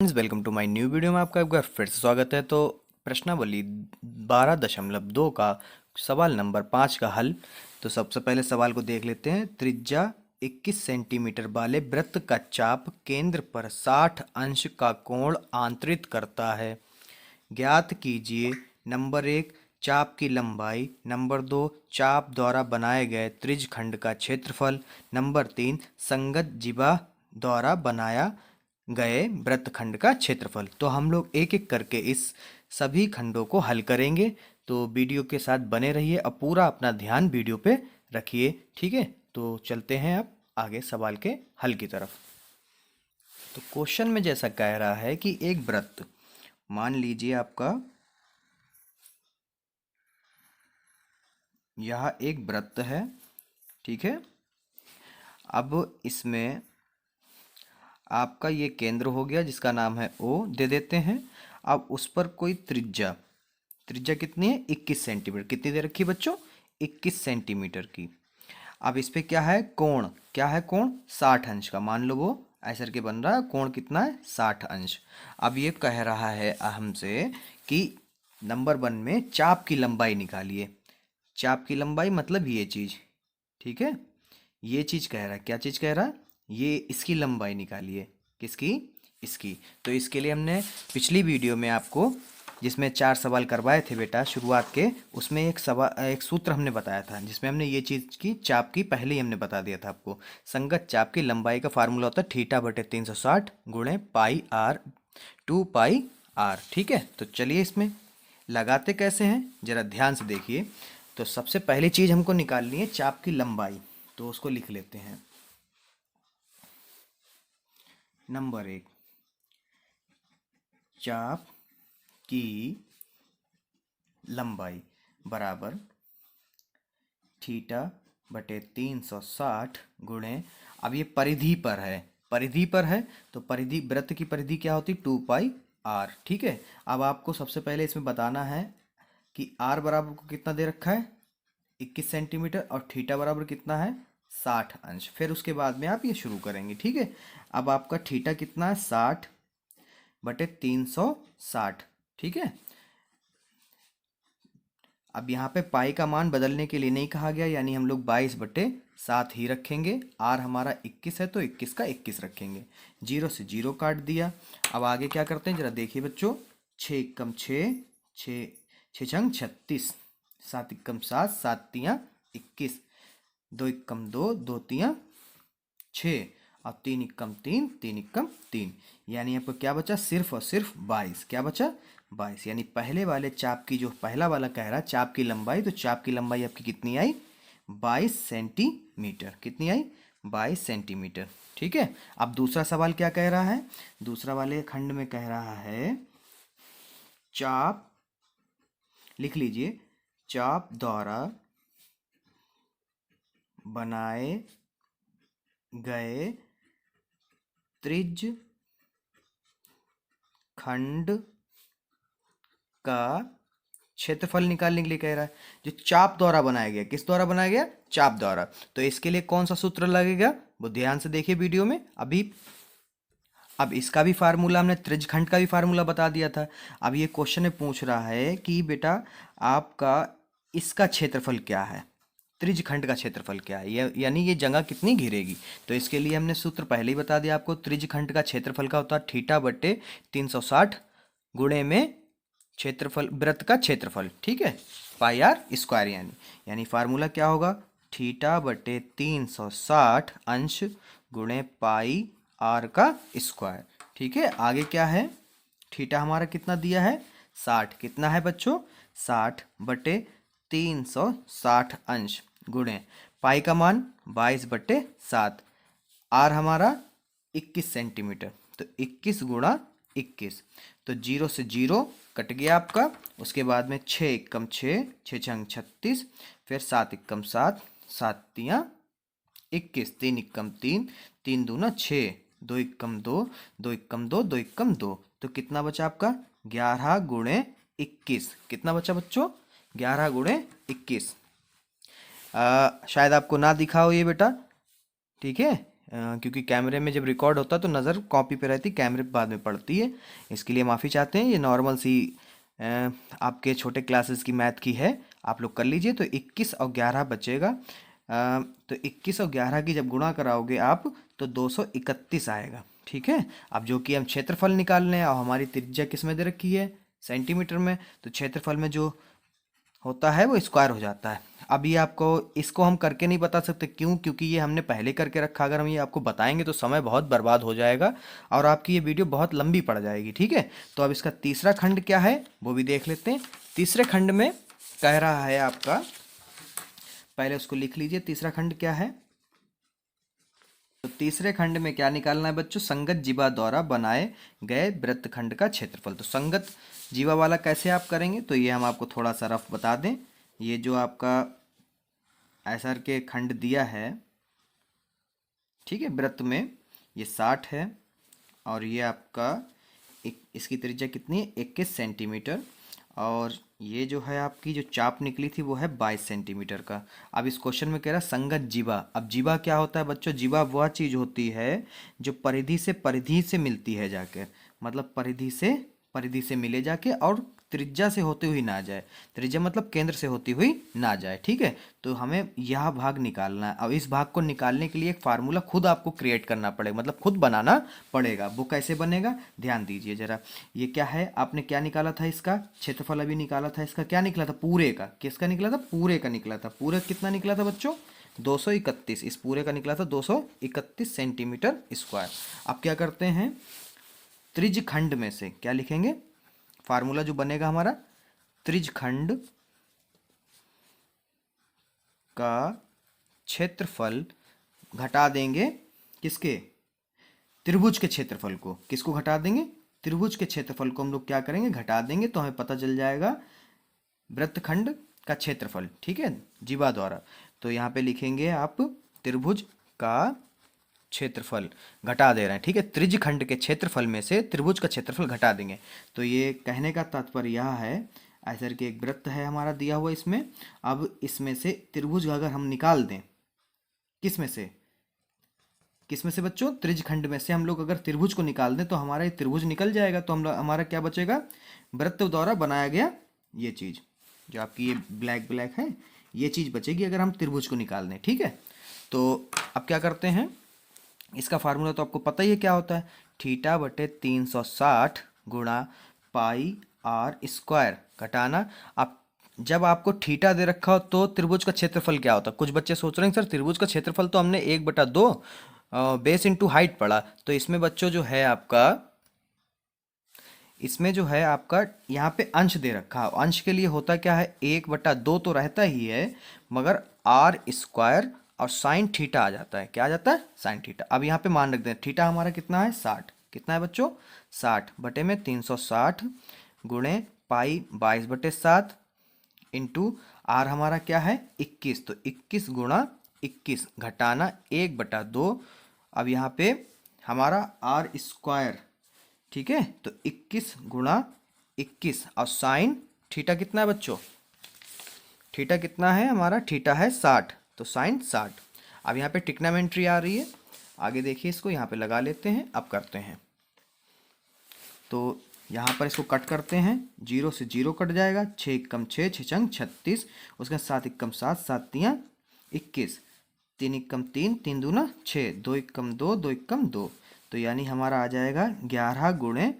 Friends, welcome to my new video में आपका एक बार फिर से स्वागत है। तो प्रश्नावली 12.2 का सवाल नंबर 5 का हल। तो सबसे पहले सवाल को देख लेते हैं। त्रिज्या 21 सेंटीमीटर वाले वृत्त का चाप केंद्र पर 60 अंश का कोण आंतरित करता है। ज्ञात कीजिए नंबर 1 चाप की लंबाई, नंबर 2 चाप द्वारा बनाए गए त्रिज्यखंड का क्षेत्रफल, नंबर 3 संगत जिबा द्वारा बनाया गए वृत्तखंड का क्षेत्रफल। तो हम लोग एक एक करके इस सभी खंडों को हल करेंगे। तो वीडियो के साथ बने रहिए और पूरा अपना ध्यान वीडियो पे रखिए, ठीक है। तो चलते हैं अब आगे सवाल के हल की तरफ। तो क्वेश्चन में जैसा कह रहा है कि एक वृत्त, मान लीजिए आपका यह एक वृत्त है, ठीक है। अब इसमें आपका ये केंद्र हो गया जिसका नाम है ओ, दे देते हैं। अब उस पर कोई त्रिज्या, त्रिज्या कितनी है 21 सेंटीमीटर, कितनी दे रखी है बच्चों 21 सेंटीमीटर की। अब इस पे क्या है कोण, क्या है कोण 60 अंश का, मान लो वो ऐसे करके बन रहा है, कोण कितना है 60 अंश। अब ये कह रहा है हमसे कि नंबर 1 में चाप की लंबाई निकालिए। चाप की लंबाई मतलब ये चीज, ठीक है। ये चीज कह रहा है, क्या चीज कह रहा है, ये इसकी लंबाई निकालिए, किसकी, इसकी। तो इसके लिए हमने पिछली वीडियो में आपको जिसमें 4 सवाल करवाए थे बेटा शुरुआत के, उसमें एक सूत्र हमने बताया था जिसमें हमने ये चीज़ की चाप की पहले ही हमने बता दिया था आपको। संगत चाप की लंबाई का फार्मूला होता है θ/360 गुणे पाई आर 2πr, ठीक है। तो चलिए इसमें लगाते कैसे हैं जरा ध्यान से देखिए। तो सबसे पहली चीज़ हमको निकालनी है चाप की लंबाई, तो उसको लिख लेते हैं। नंबर 1 चाप की लंबाई बराबर θ/360 गुणे, अब ये परिधि पर है, परिधि पर है तो परिधि, वृत्त की परिधि क्या होती 2πr, ठीक है। अब आपको सबसे पहले इसमें बताना है कि r बराबर को कितना दे रखा है 21 सेंटीमीटर और थीटा बराबर कितना है 60 अंश। फिर उसके बाद में आप ये शुरू करेंगे, ठीक है। अब आपका थीटा कितना है 60/360, ठीक है। अब यहाँ पे पाई का मान बदलने के लिए नहीं कहा गया, यानी हम लोग 22/7 ही रखेंगे। आर हमारा 21 है तो 21 का 21 रखेंगे, 0 से 0 काट दिया। अब आगे क्या करते हैं जरा देखिए बच्चों। 6 एकम 6, 6 6 छंग 36, 7 एकम 7, 7 तियाँ 21, 2 एकम 2, 2 तियाँ 6 और 3 एकम 3, 3 एकम 3, यानी आपको क्या बचा सिर्फ और सिर्फ 22। क्या बचा 22, यानी पहले वाले चाप की जो पहला वाला कह रहा है चाप की लंबाई, तो चाप की लंबाई आपकी कितनी आई 22 सेंटीमीटर, कितनी आई 22 सेंटीमीटर, ठीक है। अब दूसरा सवाल क्या कह रहा है, दूसरा वाले खंड में कह रहा है चाप, लिख लीजिए, चाप द्वारा बनाए गए त्रिज्य खंड का क्षेत्रफल निकालने के लिए कह रहा है। जो चाप द्वारा बनाया गया, किस द्वारा बनाया गया चाप द्वारा, तो इसके लिए कौन सा सूत्र लगेगा वो ध्यान से देखिए वीडियो में अभी। अब इसका भी फार्मूला हमने त्रिज्यखंड का भी फार्मूला बता दिया था। अब ये क्वेश्चन में पूछ रहा है कि बेटा आपका इसका क्षेत्रफल क्या है, त्रिज्यखंड का क्षेत्रफल क्या है, यानी ये जगह कितनी घेरेगी। तो इसके लिए हमने सूत्र पहले ही बता दिया आपको, त्रिज्यखंड का क्षेत्रफल का होता है θ/360 गुणे में क्षेत्रफल, वृत्त का क्षेत्रफल, ठीक है, पाई आर स्क्वायर, यानी फार्मूला क्या होगा θ/360 अंश गुणे पाई आर का स्क्वायर, ठीक है। आगे क्या है, थीटा हमारा कितना दिया है 60, कितना है बच्चों 60/360 अंश गुणे पाई का मान 22/7, आर हमारा 21 सेंटीमीटर, तो 21 गुणा 21, तो 0 से 0 कट गया आपका। उसके बाद में 6 एकम 6, 6 छंग 36, फिर 7 एकम 7, 7 तियाँ 21, 3 एकम 3, 3 दूना 6, 2 एकम 2, 2 एकम 2, 2 एकम 2, तो कितना बचा आपका 11 गुणे 21, कितना बचा बच्चों 11 गुणे 21। शायद आपको ना दिखा हो ये बेटा, ठीक है, क्योंकि कैमरे में जब रिकॉर्ड होता है तो नज़र कॉपी पे रहती, कैमरे पे बाद में पड़ती है। इसके लिए माफ़ी चाहते हैं। ये नॉर्मल सी आपके छोटे क्लासेस की मैथ की है, आप लोग कर लीजिए। तो 21 और 11 बचेगा। तो 21 और 11 की जब गुणा कराओगे आप तो 231 आएगा। ठीक है। अब जो कि हम क्षेत्रफल निकाल रहे हैं और हमारी त्रिज्या किस में दे रखी है, सेंटीमीटर में, तो क्षेत्रफल में जो होता है वो स्क्वायर हो जाता है। अब ये आपको, इसको हम करके नहीं बता सकते, क्यों? क्योंकि ये हमने पहले करके रखा। अगर हम ये आपको बताएंगे तो समय बहुत बर्बाद हो जाएगा और आपकी ये वीडियो बहुत लंबी पड़ जाएगी। ठीक है। तो अब इसका तीसरा खंड क्या है वो भी देख लेते हैं। तीसरे खंड में कह रहा है आपका, पहले उसको लिख लीजिए, तीसरा खंड क्या है। तो तीसरे खंड में क्या निकालना है बच्चों, संगत जीवा द्वारा बनाए गए वृत्तखंड का क्षेत्रफल। तो संगत जीवा वाला कैसे आप करेंगे, तो ये हम आपको थोड़ा सा रफ बता दें। ये जो आपका आयताकार के खंड दिया है, ठीक है, वृत्त में, ये 60 है और ये आपका इसकी त्रिज्या कितनी है, 21 सेंटीमीटर। और ये जो है आपकी जो चाप निकली थी वो है 22 सेंटीमीटर का। अब इस क्वेश्चन में कह रहा है संगत जीवा। अब जीवा क्या होता है बच्चों, जीवा वह चीज़ होती है जो परिधि से मिलती है जाकर, मतलब परिधि से मिले जाके और त्रिज्या से होते हुई ना जाए। त्रिज्या मतलब केंद्र से होती हुई ना जाए। ठीक है। तो हमें यह भाग निकालना है। अब इस भाग को निकालने के लिए एक फार्मूला खुद आपको क्रिएट करना पड़ेगा, मतलब खुद बनाना पड़ेगा। वो कैसे बनेगा, ध्यान दीजिए जरा। ये क्या है, आपने क्या निकाला था, इसका क्षेत्रफल अभी निकाला था। इसका क्या निकला था, पूरे का। किसका निकला था, पूरे का निकला था। पूरे कितना निकला था बच्चों, 231। इस पूरे का निकला था 231 सेंटीमीटर स्क्वायर। अब क्या करते हैं, त्रिज्य खंड में से क्या लिखेंगे, फार्मूला जो बनेगा हमारा, त्रिज्य खंड का क्षेत्रफल घटा देंगे किसके, त्रिभुज के क्षेत्रफल को। किसको घटा देंगे, त्रिभुज के क्षेत्रफल को हम लोग क्या करेंगे, घटा देंगे। तो हमें पता चल जाएगा वृत्तखंड का क्षेत्रफल। ठीक है, जीवा द्वारा। तो यहाँ पे लिखेंगे आप त्रिभुज का क्षेत्रफल घटा दे रहे हैं। ठीक है, त्रिज्य खंड के क्षेत्रफल में से त्रिभुज का क्षेत्रफल घटा देंगे। तो ये कहने का तात्पर्य यह है, ऐसा कि एक वृत्त है हमारा दिया हुआ इसमें। अब इसमें से त्रिभुज अगर हम निकाल दें, किस में से बच्चों, त्रिज्य खंड में से हम लोग अगर त्रिभुज को निकाल दें तो हमारा ये त्रिभुज निकल जाएगा। तो हमारा क्या बचेगा, वृत्त द्वारा बनाया गया ये चीज जो आपकी ये ब्लैक है, ये चीज बचेगी अगर हम त्रिभुज को निकाल दें। ठीक है। तो अब क्या करते हैं, इसका फार्मूला तो आपको पता ही है क्या होता है, थीटा बटे 360 गुणा पाई आर स्क्वायर घटाना। आप जब आपको थीटा दे रखा हो तो त्रिभुज का क्षेत्रफल क्या होता है। कुछ बच्चे सोच रहे हैं सर त्रिभुज का क्षेत्रफल तो हमने 1/2 बेस इंटू हाइट पढ़ा। तो इसमें बच्चों जो है आपका, इसमें जो है आपका यहाँ पे अंश दे रखा है। अंश के लिए होता क्या है, 1/2 तो रहता ही है, मगर आर स्क्वायर और साइन थीटा आ जाता है। क्या आ जाता है, साइन थीटा। अब यहाँ पे मान रख दें, थीटा हमारा कितना है, 60। कितना है बच्चों, 60 बटे में 360 गुणे पाई 22/7 इंटू आर हमारा क्या है, 21। तो 21 गुणा 21 घटाना 1/2। अब यहाँ पे हमारा आर स्क्वायर, ठीक है, तो 21 गुणा 21 और साइन थीटा कितना है बच्चों, थीटा कितना है हमारा, थीटा है 60, तो साइन 60। अब यहाँ पे ट्रिग्नोमेट्री आ रही है, आगे देखिए इसको यहाँ पे लगा लेते हैं। अब करते हैं तो यहाँ पर इसको कट करते हैं, 0 से 0 कट जाएगा, 6 एकम 6, 6 चंग 36, उसके 7 एकम 7, 7 तियाँ 21, 3 एकम 3, 3 दूना 6, 2 एकम 2, 2 एकम 2। तो यानी हमारा आ जाएगा 11 गुणे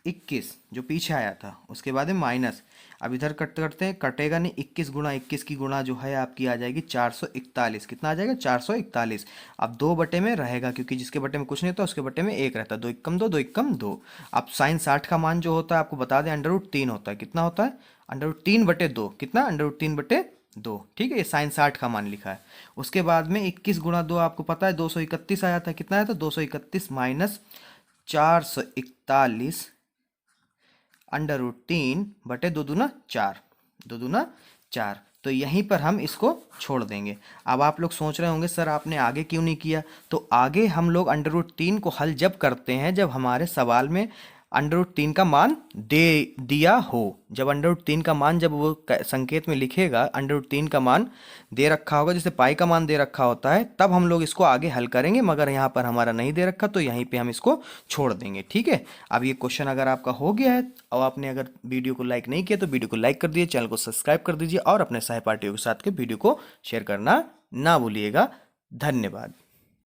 21 जो पीछे आया था, उसके बाद में माइनस। अब इधर कट करते हैं, कटेगा नहीं, 21 गुणा 21 की गुणा जो है आपकी आ जाएगी 441। कितना आ जाएगा, 441। अब 2 बटे में रहेगा, क्योंकि जिसके बटे में कुछ नहीं होता उसके बटे में 1 रहता है। 2 एकम 2, 2 एकम 2। अब साइन 60 का मान जो होता है आपको बता दें, √3 होता है। कितना होता है, √3/2। कितना, √3/2। ठीक है, ये साइन 60 का मान लिखा है। उसके बाद में 21 गुणा 2 आपको पता है 231 आया था। कितना आया था, 231 माइनस 441 √3/2 दूना 4, 2 दूना 4। तो यहीं पर हम इसको छोड़ देंगे। अब आप लोग सोच रहे होंगे सर आपने आगे क्यों नहीं किया, तो आगे हम लोग √3 को हल जब करते हैं जब हमारे सवाल में √3 का मान दे दिया हो। जब √3 का मान, जब वो संकेत में लिखेगा √3 का मान दे रखा होगा, जैसे पाई का मान दे रखा होता है, तब हम लोग इसको आगे हल करेंगे। मगर यहाँ पर हमारा नहीं दे रखा तो यहीं पे हम इसको छोड़ देंगे। ठीक है। अब ये क्वेश्चन अगर आपका हो गया है और आपने अगर वीडियो को लाइक नहीं किया तो वीडियो को लाइक कर दीजिए, चैनल को सब्सक्राइब कर दीजिए और अपने सहपाठियों के साथ के वीडियो को शेयर करना ना भूलिएगा। धन्यवाद।